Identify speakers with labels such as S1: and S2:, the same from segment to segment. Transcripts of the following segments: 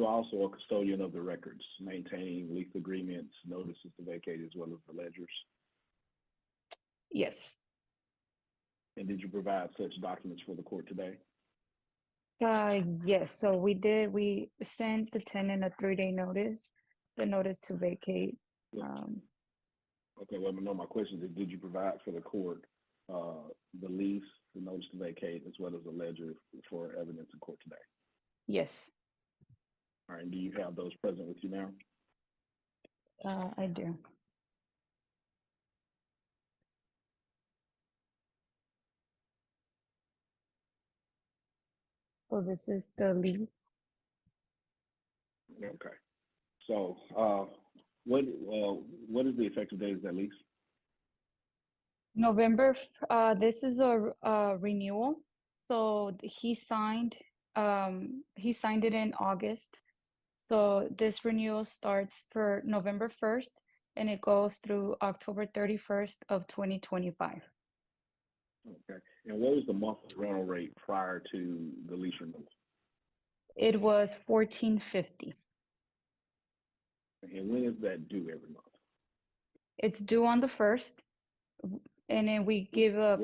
S1: also a custodian of the records, maintaining lease agreements, notices to vacate, as well as the ledgers?
S2: Yes.
S1: And did you provide such documents for the court today?
S2: Yes, so we did. We sent the tenant a 3-day notice, the notice to vacate.
S1: Okay, well, no, my question is, did you provide for the court the lease, the notice to vacate, as well as the ledger for evidence in court today?
S2: Yes.
S1: All right, and do you have those present with you now?
S2: I do. So this is the lease.
S1: Okay. So what is the effective date of that lease?
S2: November. This is a renewal. So he signed it in August. So this renewal starts for November 1st and it goes through October 31st of 2025.
S1: Okay. And what was the monthly rental rate prior to the lease renewal?
S2: It was $14.50.
S1: And when is that due every month?
S2: It's due on the 1st, and then we give up.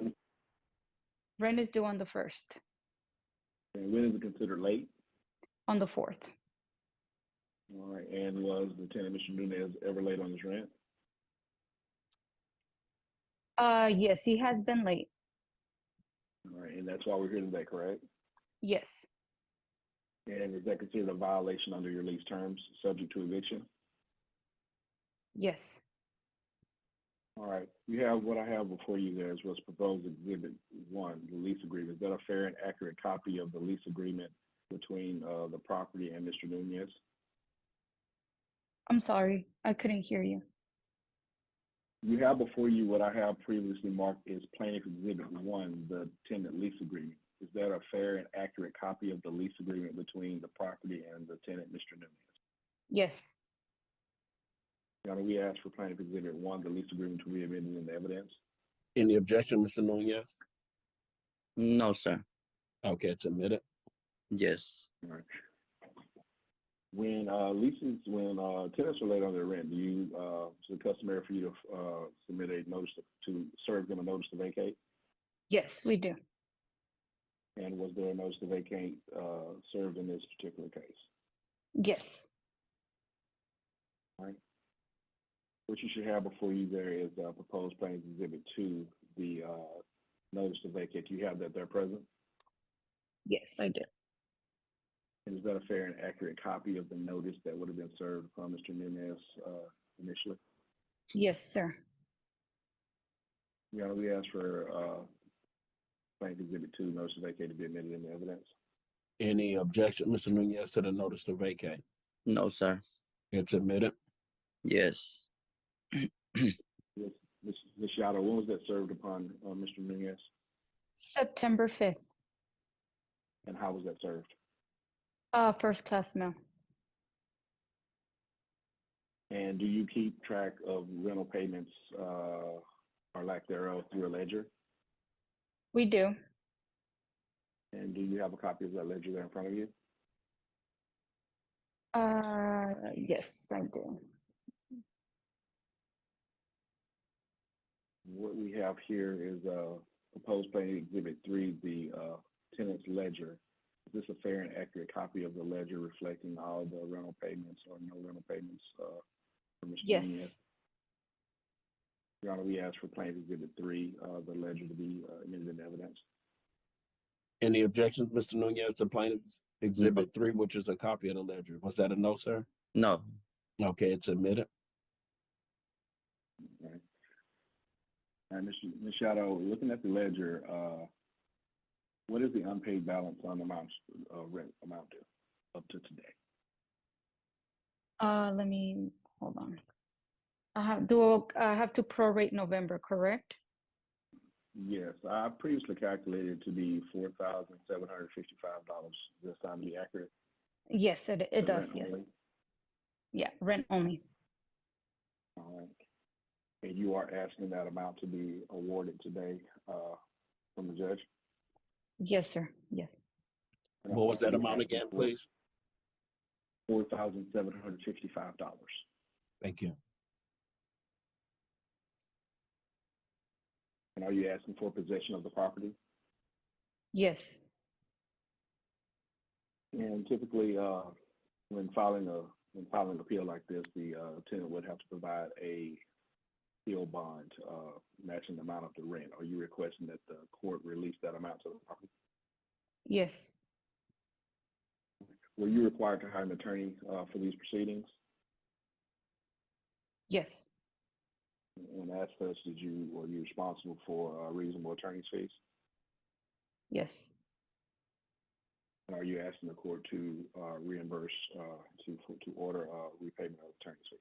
S2: Rent is due on the 1st.
S1: And when is it considered late?
S2: On the 4th.
S1: All right. And was the tenant, Mr. Nunez, ever late on his rent?
S2: Yes, he has been late.
S1: All right. And that's why we're here today, correct?
S2: Yes.
S1: And is that considered a violation under your lease terms, subject to eviction?
S2: Yes.
S1: All right. You have what I have before you there is what's proposed Exhibit 1, the lease agreement. Is that a fair and accurate copy of the lease agreement between the property and Mr. Nunez?
S2: I'm sorry, I couldn't hear you.
S1: You have before you what I have previously marked as Plaintiff Exhibit 1, the tenant lease agreement. Is that a fair and accurate copy of the lease agreement between the property and the tenant, Mr. Nunez?
S2: Yes.
S1: Your Honor, we ask for Plaintiff Exhibit 1, the lease agreement, to be admitted in the evidence.
S3: Any objection, Mr. Nunez?
S4: No, sir.
S3: Okay, it's admitted.
S4: Yes.
S1: All right. When tenants are late on their rent, is it customary for you to submit a notice to serve them a notice to vacate?
S2: Yes, we do.
S1: And was there a notice to vacate served in this particular case?
S2: Yes.
S1: All right. What you should have before you there is proposed Plaintiff Exhibit 2, the notice to vacate. Do you have that there present?
S2: Yes, I do.
S1: And is that a fair and accurate copy of the notice that would have been served upon Mr. Nunez initially?
S2: Yes, sir.
S1: Your Honor, we ask for Plaintiff Exhibit 2, notice to vacate, to be admitted in the evidence.
S3: Any objection, Mr. Nunez, to the notice to vacate?
S4: No, sir.
S3: It's admitted.
S4: Yes.
S1: Yes, Ms. Yato, when was that served upon Mr. Nunez?
S2: September 5th.
S1: And how was that served?
S2: First class mail.
S1: And do you keep track of rental payments or lack thereof through a ledger?
S2: We do.
S1: And do you have a copy of that ledger there in front of you?
S2: Yes, I do.
S1: What we have here is proposed Plaintiff Exhibit 3, the tenant's ledger. Is this a fair and accurate copy of the ledger reflecting all the rental payments or no rental payments for Mr.
S2: Yes.
S1: Nunez? Your Honor, we ask for Plaintiff Exhibit 3, the ledger, to be admitted in evidence.
S3: Any objections, Mr. Nunez, to Plaintiff's Exhibit 3, which is a copy of the ledger? Was that a no, sir?
S4: No.
S3: Okay, it's admitted.
S1: Okay. And Ms. Shadow, looking at the ledger, what is the unpaid balance on the rent amount due up to today?
S2: Let me hold on. I have to prorate November, correct?
S1: Yes, I previously calculated it to be $4,755. Does that sound to be accurate?
S2: Yes, it does. Yes.
S1: Only?
S2: Yeah, rent only.
S1: All right. And you are asking that amount to be awarded today from the judge?
S2: Yes, sir. Yes.
S3: What was that amount again, please?
S1: $4,755.
S3: Thank you.
S1: And are you asking for possession of the property?
S2: Yes.
S1: And typically, when filing an appeal like this, the tenant would have to provide a appeal bond matching the amount of the rent. Are you requesting that the court release that amount to the property?
S2: Yes.
S1: Were you required to hire an attorney for these proceedings?
S2: Yes.
S1: And as such, were you responsible for reasonable attorney's fees?
S2: Yes.
S1: And are you asking the court to reimburse, to order repayment of attorney's fees?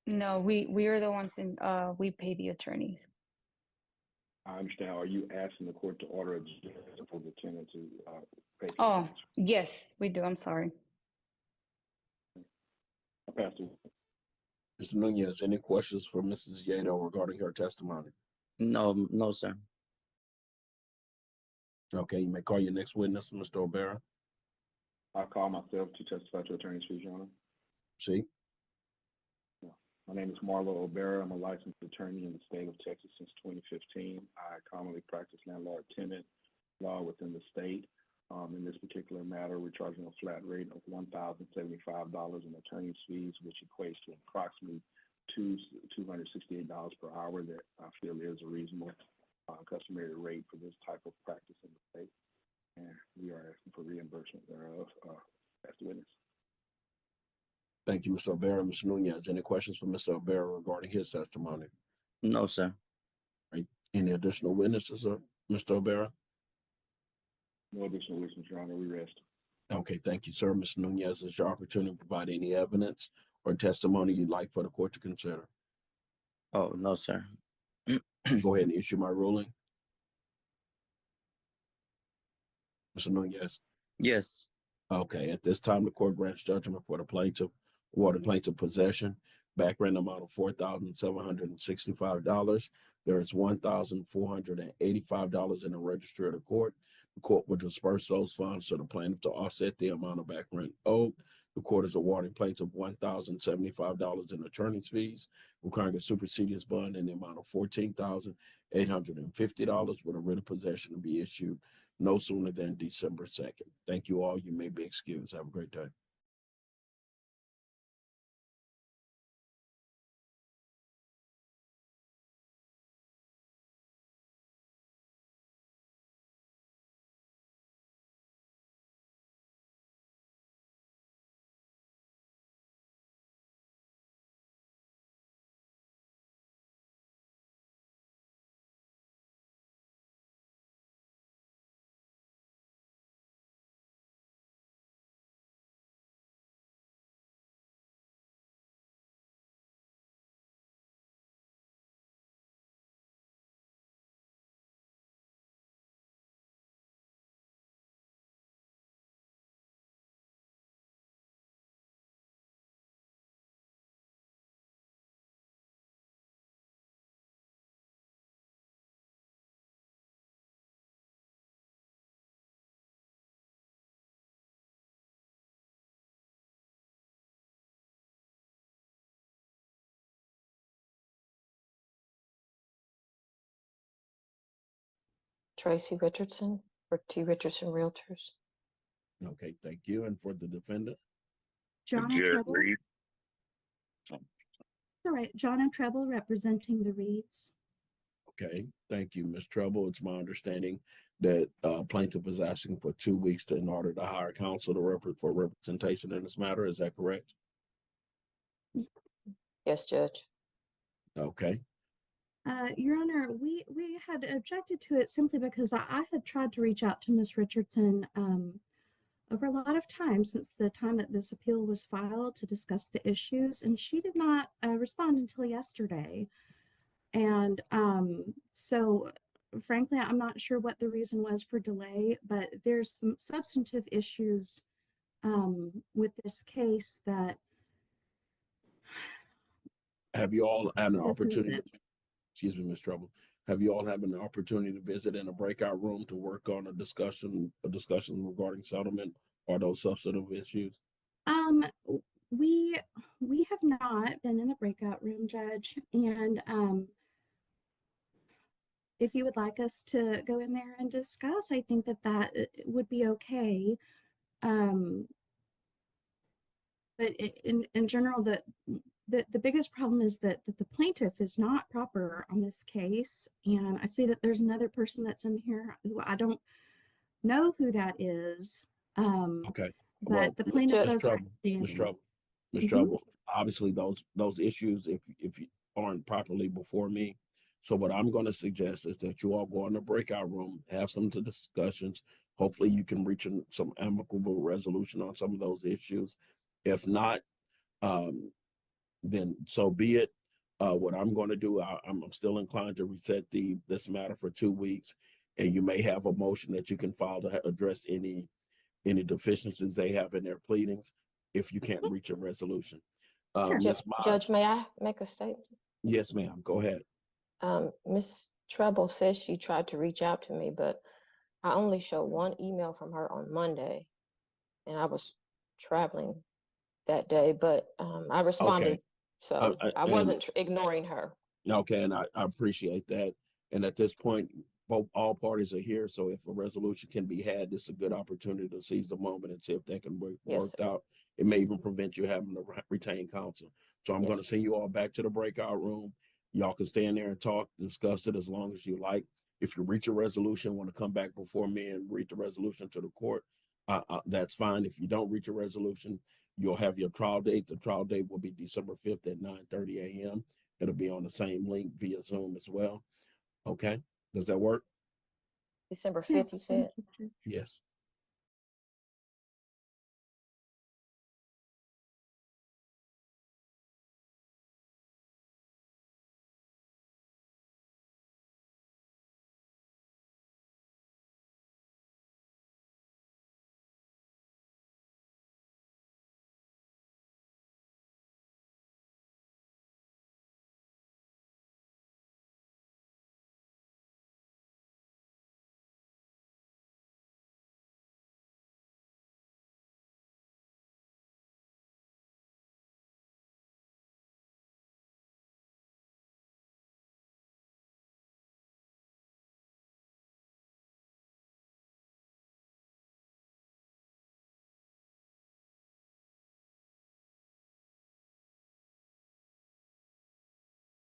S2: No, we are the ones we pay the attorneys.
S1: I understand. Are you asking the court to order a judgment for the tenant to pay for
S2: Oh,
S1: attorney's fees?
S2: yes, we do. I'm sorry.
S1: Pastor,
S3: Mr. Nunez, any questions for Mrs. Yato regarding her testimony?
S4: No, no, sir.
S3: Okay, you may call your next witness, Mr. O'Bara.
S1: I call myself to testify to attorney's fees, Your Honor.
S3: See?
S1: My name is Marlo O'Bara. I'm a licensed attorney in the state of Texas since 2015. I commonly practice landlord-tenant law within the state. In this particular matter, we're charging a flat rate of $1,075 in attorney's fees, which equates to approximately $268 per hour that I feel is a reasonable customary rate for this type of practice in the state. And we are asking for reimbursement thereof as the witness.
S3: Thank you, Mr. O'Bara. Mr. Nunez, any questions for Mr. O'Bara regarding his testimony?
S4: No, sir.
S3: Right. Any additional witnesses, Mr. O'Bara?
S1: No additional witnesses, Your Honor. We rest.
S3: Okay, thank you, sir. Mr. Nunez, it's your opportunity to provide any evidence or testimony you'd like for the court to consider.
S4: Oh, no, sir.
S3: Go ahead and issue my ruling. Mr. Nunez.
S4: Yes.
S3: Okay, at this time, the court grants judgment for the plaintiff, awarded plaintiff possession, back rent amount of $4,765. There is $1,485 in the registry of the court. The court will disperse those funds to the plaintiff to offset the amount of back rent owed. The court is awarding plaintiff $1,075 in attorney's fees, requiring a supersedious bond in the amount of $14,850 with a writ of possession to be issued no sooner than December 2nd. Thank you all. You may be excused. Have a great day.
S5: Tracy Richardson for T. Richardson Realtors.
S3: Okay, thank you. And for the defendant?
S6: John Treble. All right, John Treble representing the Reeds.
S3: Okay, thank you, Ms. Treble. It's my understanding that plaintiff is asking for 2 weeks in order to hire counsel for representation in this matter. Is that correct?
S5: Yes, Judge.
S3: Okay.
S6: Your Honor, we had objected to it simply because I had tried to reach out to Ms. Richardson over a lot of time since the time that this appeal was filed to discuss the issues, and she did not respond until yesterday. And so frankly, I'm not sure what the reason was for delay, but there's some substantive issues with this case that
S3: Have you all had an opportunity, excuse me, Ms. Treble, have you all had an opportunity to visit in a breakout room to work on a discussion regarding settlement or those substantive issues?
S6: We have not been in the breakout room, Judge, and if you would like us to go in there and discuss, I think that would be okay. But in general, the biggest problem is that the plaintiff is not proper on this case. And I see that there's another person that's in here who I don't know who that is.
S3: Okay.
S6: But
S3: Well,
S6: the plaintiff
S5: Miss
S6: does
S3: Trouble,
S6: stand.
S3: Miss Trouble, Miss
S6: Mhm.
S3: Trouble. Obviously, those issues, if you aren't properly before me. So what I'm going to suggest is that you all go in the breakout room, have some discussions. Hopefully, you can reach some amicable resolution on some of those issues. If not, then so be it. What I'm going to do, I'm still inclined to reset this matter for 2 weeks, and you may have a motion that you can file to address any deficiencies they have in their pleadings if you can't reach a resolution.
S6: Sure.
S3: Ms.
S5: Judge,
S3: Mize,
S5: may I make a statement?
S3: yes, ma'am. Go ahead.
S5: Miss Treble says she tried to reach out to me, but I only showed one email from her on Monday, and I was traveling that day, but I responded,
S3: Okay.
S5: so I
S3: And
S5: wasn't ignoring her.
S3: okay, and I appreciate that. And at this point, all parties are here, so if a resolution can be had, this is a good opportunity to seize the moment and see if that can be
S5: Yes,
S3: worked
S5: sir.
S3: out. It may even prevent you having to retain counsel. So I'm
S5: Yes,
S3: going to send you all back to the breakout room. Y'all can stay in there and talk, discuss it as long as you like. If you reach a resolution, want to come back before me and read the resolution to the court, that's fine. If you don't reach a resolution, you'll have your trial date. The trial date will be December 5th at 9:30 a.m. It'll be on the same link via Zoom as well. Okay, does that work?
S5: December 5th, you
S6: Yes, thank
S5: said?
S6: you, Judge.
S3: Yes.